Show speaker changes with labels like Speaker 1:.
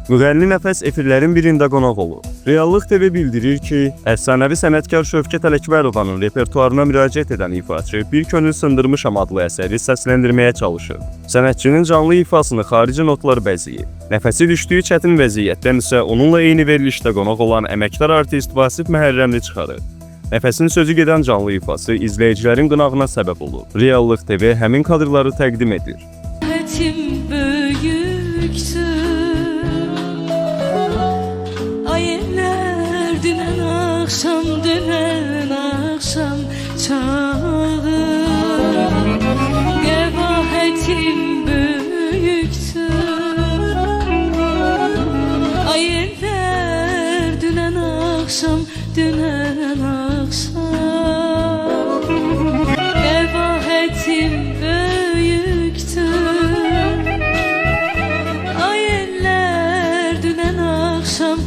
Speaker 1: Müğənni Nəfəs efirlərin birində qonaq olur. Reallıq TV bildirir ki, əfsanəvi sənətkar Şövkət Ələkbərovanın repertuarına müraciət edən ifaçı Bir Könül Sındırmışam adlı əsəri səsləndirməyə çalışır. Sənətçinin canlı ifasını xarici notlar bəzəyir. Nəfəsi düşdüyü çətin vəziyyətdən isə onunla eyni verilişdə qonaq olan əməkdar artist Vasif Məhərrəmli çıxarır. Nəfəsin sözü gedən canlı ifası izləyicilərin qınağına səbəb olur. Reallıq TV həmin kadrları təqdim edir.
Speaker 2: Hətim böyüktür. Ayinlər dünən axşam çağı. Qəbaətim böyükdür. Ayinlər dünən axşam Qəbaətim böyükdür. Ayinlər dünən axşam